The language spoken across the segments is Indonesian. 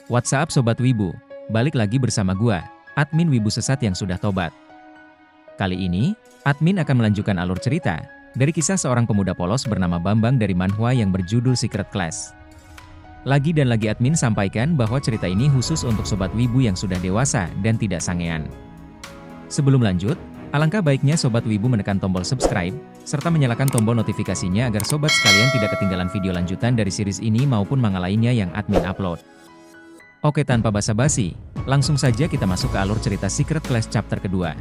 What's up Sobat Wibu? Balik lagi bersama gua, admin Wibu Sesat yang sudah tobat. Kali ini, admin akan melanjutkan alur cerita dari kisah seorang pemuda polos bernama Bambang dari manhwa yang berjudul Secret Class. Lagi dan lagi admin sampaikan bahwa cerita ini khusus untuk Sobat Wibu yang sudah dewasa dan tidak sangean. Sebelum lanjut, alangkah baiknya Sobat Wibu menekan tombol subscribe, serta menyalakan tombol notifikasinya agar Sobat sekalian tidak ketinggalan video lanjutan dari series ini maupun manga lainnya yang admin upload. Oke, tanpa basa-basi, langsung saja kita masuk ke alur cerita Secret Class chapter kedua.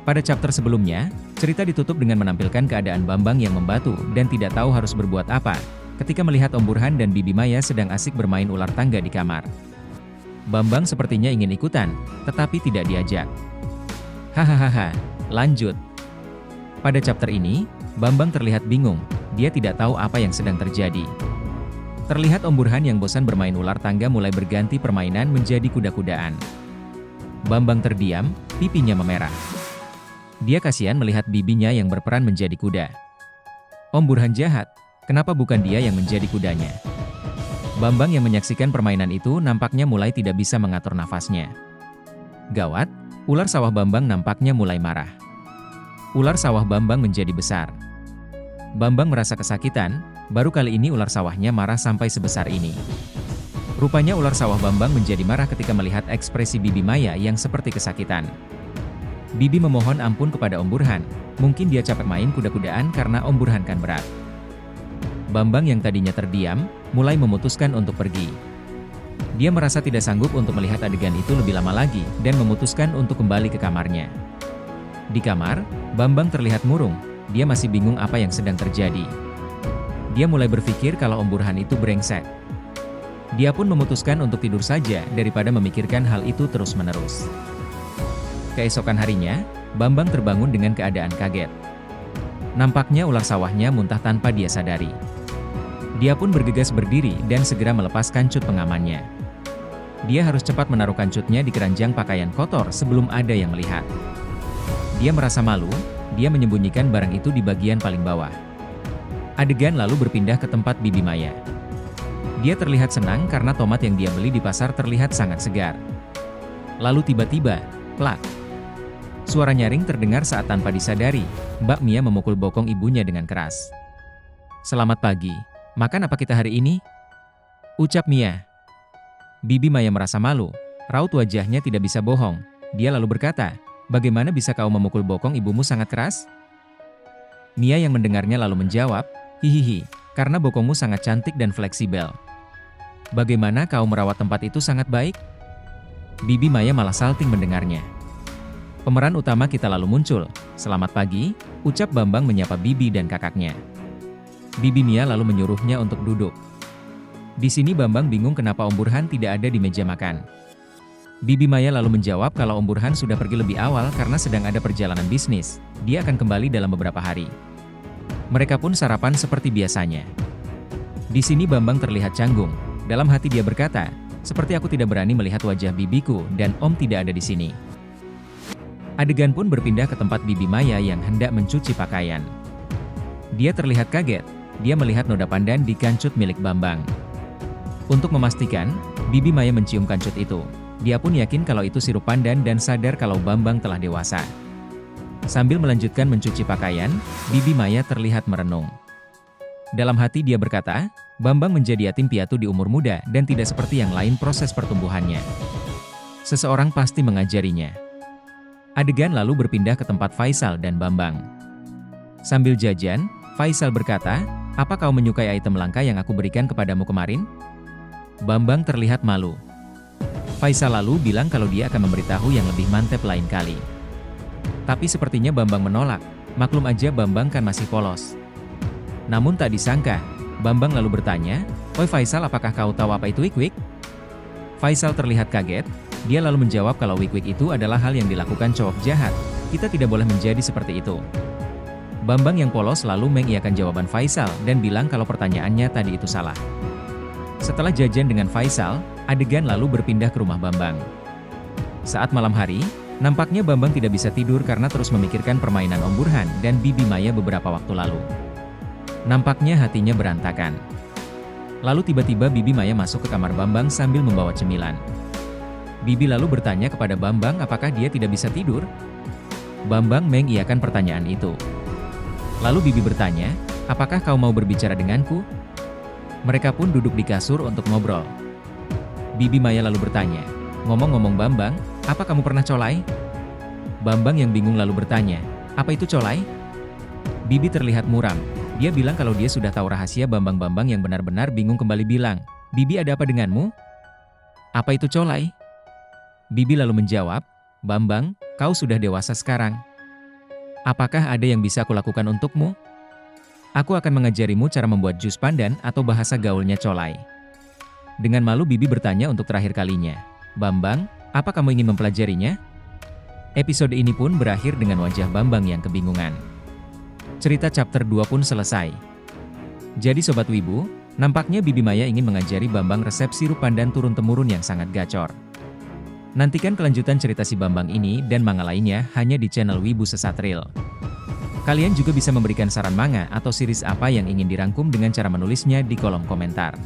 Pada chapter sebelumnya, cerita ditutup dengan menampilkan keadaan Bambang yang membatu dan tidak tahu harus berbuat apa, ketika melihat Om Burhan dan Bibi Maya sedang asik bermain ular tangga di kamar. Bambang sepertinya ingin ikutan, tetapi tidak diajak. Hahaha, lanjut. Pada chapter ini, Bambang terlihat bingung, dia tidak tahu apa yang sedang terjadi. Terlihat Om Burhan yang bosan bermain ular tangga mulai berganti permainan menjadi kuda-kudaan. Bambang terdiam, pipinya memerah. Dia kasihan melihat bibinya yang berperan menjadi kuda. Om Burhan jahat, kenapa bukan dia yang menjadi kudanya? Bambang yang menyaksikan permainan itu nampaknya mulai tidak bisa mengatur nafasnya. Gawat, ular sawah Bambang nampaknya mulai marah. Ular sawah Bambang menjadi besar. Bambang merasa kesakitan, baru kali ini ular sawahnya marah sampai sebesar ini. Rupanya ular sawah Bambang menjadi marah ketika melihat ekspresi Bibi Maya yang seperti kesakitan. Bibi memohon ampun kepada Om Burhan, mungkin dia capek main kuda-kudaan karena Om Burhan kan berat. Bambang yang tadinya terdiam, mulai memutuskan untuk pergi. Dia merasa tidak sanggup untuk melihat adegan itu lebih lama lagi, dan memutuskan untuk kembali ke kamarnya. Di kamar, Bambang terlihat murung, dia masih bingung apa yang sedang terjadi. Dia mulai berpikir kalau Om Burhan itu brengsek. Dia pun memutuskan untuk tidur saja daripada memikirkan hal itu terus-menerus. Keesokan harinya, Bambang terbangun dengan keadaan kaget. Nampaknya ular sawahnya muntah tanpa dia sadari. Dia pun bergegas berdiri dan segera melepas kancut pengamannya. Dia harus cepat menaruh kancutnya di keranjang pakaian kotor sebelum ada yang melihat. Dia merasa malu, dia menyembunyikan barang itu di bagian paling bawah. Adegan lalu berpindah ke tempat Bibi Maya. Dia terlihat senang karena tomat yang dia beli di pasar terlihat sangat segar. Lalu tiba-tiba, klak. Suara nyaring terdengar saat tanpa disadari, Mbak Mia memukul bokong ibunya dengan keras. "Selamat pagi, makan apa kita hari ini?" ucap Mia. Bibi Maya merasa malu, raut wajahnya tidak bisa bohong. Dia lalu berkata, "Bagaimana bisa kau memukul bokong ibumu sangat keras?" Mia yang mendengarnya lalu menjawab, "Hihihi, karena bokongmu sangat cantik dan fleksibel." "Bagaimana kau merawat tempat itu sangat baik?" Bibi Maya malah salting mendengarnya. Pemeran utama kita lalu muncul. "Selamat pagi," ucap Bambang menyapa Bibi dan kakaknya. Bibi Mia lalu menyuruhnya untuk duduk. Di sini Bambang bingung kenapa Om Burhan tidak ada di meja makan. Bibi Maya lalu menjawab kalau Om Burhan sudah pergi lebih awal karena sedang ada perjalanan bisnis. Dia akan kembali dalam beberapa hari. Mereka pun sarapan seperti biasanya. Di sini Bambang terlihat canggung. Dalam hati dia berkata, "Seperti aku tidak berani melihat wajah bibiku dan Om tidak ada di sini." Adegan pun berpindah ke tempat Bibi Maya yang hendak mencuci pakaian. Dia terlihat kaget. Dia melihat noda pandan di kancut milik Bambang. Untuk memastikan, Bibi Maya mencium kancut itu. Dia pun yakin kalau itu sirup pandan dan sadar kalau Bambang telah dewasa. Sambil melanjutkan mencuci pakaian, Bibi Maya terlihat merenung. Dalam hati dia berkata, Bambang menjadi yatim piatu di umur muda dan tidak seperti yang lain proses pertumbuhannya. Seseorang pasti mengajarinya. Adegan lalu berpindah ke tempat Faisal dan Bambang. Sambil jajan, Faisal berkata, "Apa kau menyukai item langka yang aku berikan kepadamu kemarin?" Bambang terlihat malu. Faisal lalu bilang kalau dia akan memberitahu yang lebih mantep lain kali. Tapi sepertinya Bambang menolak, maklum aja Bambang kan masih polos. Namun tak disangka, Bambang lalu bertanya, "Oi Faisal, apakah kau tahu apa itu wik-wik?" Faisal terlihat kaget, dia lalu menjawab kalau wik-wik itu adalah hal yang dilakukan cowok jahat, kita tidak boleh menjadi seperti itu. Bambang yang polos lalu mengiyakan jawaban Faisal dan bilang kalau pertanyaannya tadi itu salah. Setelah jajan dengan Faisal, adegan lalu berpindah ke rumah Bambang. Saat malam hari, nampaknya Bambang tidak bisa tidur karena terus memikirkan permainan Om Burhan dan Bibi Maya beberapa waktu lalu. Nampaknya hatinya berantakan. Lalu tiba-tiba Bibi Maya masuk ke kamar Bambang sambil membawa cemilan. Bibi lalu bertanya kepada Bambang apakah dia tidak bisa tidur. Bambang mengiyakan pertanyaan itu. Lalu Bibi bertanya, apakah kau mau berbicara denganku? Mereka pun duduk di kasur untuk ngobrol. Bibi Maya lalu bertanya, ngomong-ngomong Bambang, apa kamu pernah colai? Bambang yang bingung lalu bertanya, apa itu colai? Bibi terlihat muram. Dia bilang kalau dia sudah tahu rahasia Bambang yang benar-benar bingung kembali bilang, Bibi ada apa denganmu? Apa itu colai? Bibi lalu menjawab, Bambang, kau sudah dewasa sekarang. Apakah ada yang bisa aku lakukan untukmu? Aku akan mengajarimu cara membuat jus pandan atau bahasa gaulnya colai. Dengan malu Bibi bertanya untuk terakhir kalinya, Bambang, apa kamu ingin mempelajarinya? Episode ini pun berakhir dengan wajah Bambang yang kebingungan. Cerita chapter 2 pun selesai. Jadi Sobat Wibu, nampaknya Bibi Maya ingin mengajari Bambang resep sirup pandan turun-temurun yang sangat gacor. Nantikan kelanjutan cerita si Bambang ini dan manga lainnya hanya di channel Wibu Sesatril. Kalian juga bisa memberikan saran manga atau series apa yang ingin dirangkum dengan cara menulisnya di kolom komentar.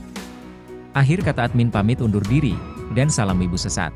Akhir kata admin pamit undur diri, dan salam Wibu Sesat.